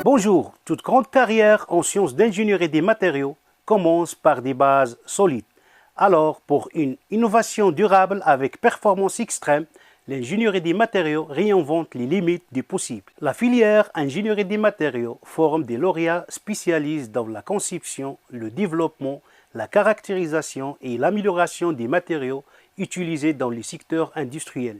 Bonjour, toute grande carrière en sciences d'ingénierie des matériaux commence par des bases solides. Alors, pour une innovation durable avec performance extrême, l'ingénierie des matériaux réinvente les limites du possible. La filière ingénierie des matériaux forme des lauréats spécialisés dans la conception, le développement, la caractérisation et l'amélioration des matériaux utilisés dans les secteurs industriels,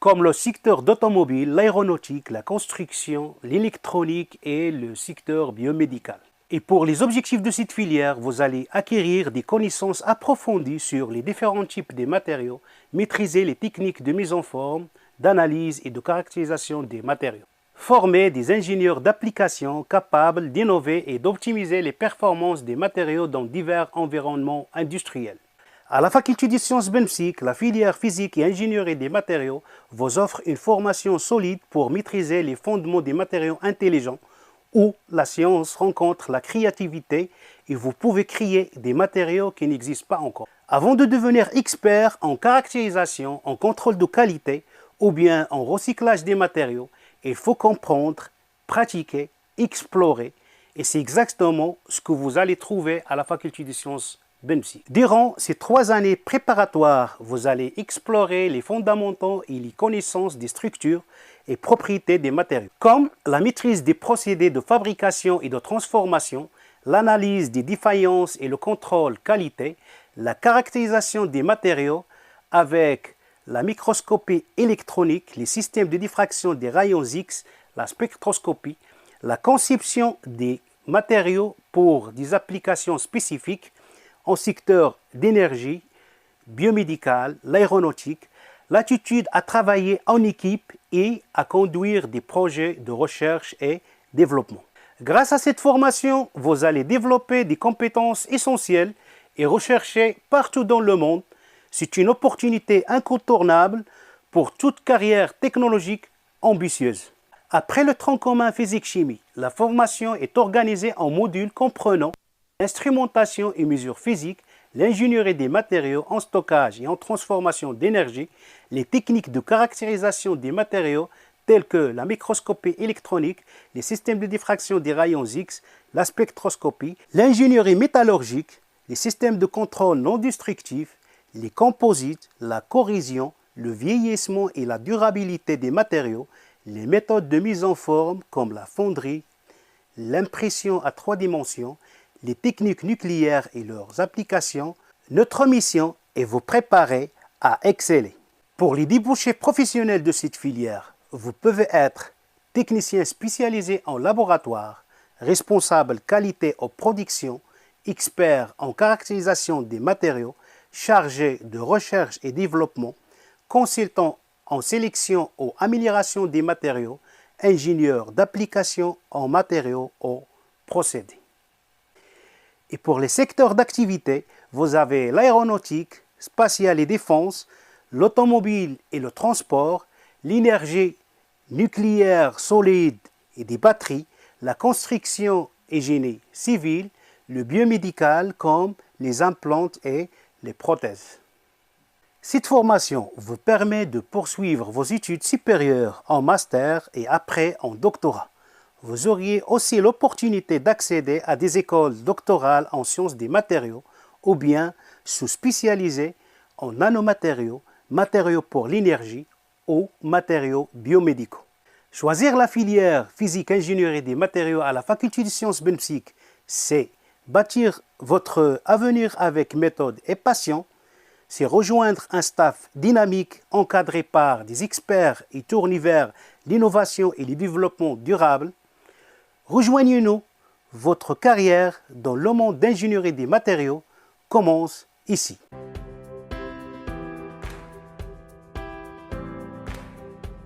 comme le secteur d'automobile, l'aéronautique, la construction, l'électronique et le secteur biomédical. Et pour les objectifs de cette filière, vous allez acquérir des connaissances approfondies sur les différents types de matériaux, maîtriser les techniques de mise en forme, d'analyse et de caractérisation des matériaux. Former des ingénieurs d'application capables d'innover et d'optimiser les performances des matériaux dans divers environnements industriels. À la faculté des sciences BENPSIC, la filière physique et ingénierie des matériaux vous offre une formation solide pour maîtriser les fondements des matériaux intelligents, où la science rencontre la créativité et vous pouvez créer des matériaux qui n'existent pas encore. Avant de devenir expert en caractérisation, en contrôle de qualité ou bien en recyclage des matériaux, il faut comprendre, pratiquer, explorer, et c'est exactement ce que vous allez trouver à la faculté des sciences BENPSIC. Durant ces 3 années préparatoires, vous allez explorer les fondamentaux et les connaissances des structures et propriétés des matériaux, comme la maîtrise des procédés de fabrication et de transformation, l'analyse des défaillances et le contrôle qualité, la caractérisation des matériaux avec la microscopie électronique, les systèmes de diffraction des rayons X, la spectroscopie, la conception des matériaux pour des applications spécifiques en secteur d'énergie, biomédical, l'aéronautique, l'attitude à travailler en équipe et à conduire des projets de recherche et développement. Grâce à cette formation, vous allez développer des compétences essentielles et recherchées partout dans le monde. C'est une opportunité incontournable pour toute carrière technologique ambitieuse. Après le tronc commun physique-chimie, la formation est organisée en modules comprenant l'instrumentation et mesures physiques, l'ingénierie des matériaux en stockage et en transformation d'énergie, les techniques de caractérisation des matériaux telles que la microscopie électronique, les systèmes de diffraction des rayons X, la spectroscopie, l'ingénierie métallurgique, les systèmes de contrôle non destructifs, les composites, la corrosion, le vieillissement et la durabilité des matériaux, les méthodes de mise en forme comme la fonderie, l'impression à 3 dimensions, les techniques nucléaires et leurs applications. Notre mission est vous préparer à exceller. Pour les débouchés professionnels de cette filière, vous pouvez être technicien spécialisé en laboratoire, responsable qualité aux productions, expert en caractérisation des matériaux, chargé de recherche et développement, consultant en sélection ou amélioration des matériaux, ingénieur d'application en matériaux ou procédés. Et pour les secteurs d'activité, vous avez l'aéronautique, spatiale et défense, l'automobile et le transport, l'énergie nucléaire solide et des batteries, la construction et génie civil, le biomédical comme les implants et les prothèses. Cette formation vous permet de poursuivre vos études supérieures en master et après en doctorat. Vous auriez aussi l'opportunité d'accéder à des écoles doctorales en sciences des matériaux ou bien se spécialiser en nanomatériaux, matériaux pour l'énergie ou matériaux biomédicaux. Choisir la filière physique-ingénierie des matériaux à la faculté des sciences BENPSIC, c'est bâtir votre avenir avec méthode et passion, c'est rejoindre un staff dynamique encadré par des experts et tourné vers l'innovation et le développement durable. Rejoignez-nous, votre carrière dans le monde d'ingénierie des matériaux commence ici.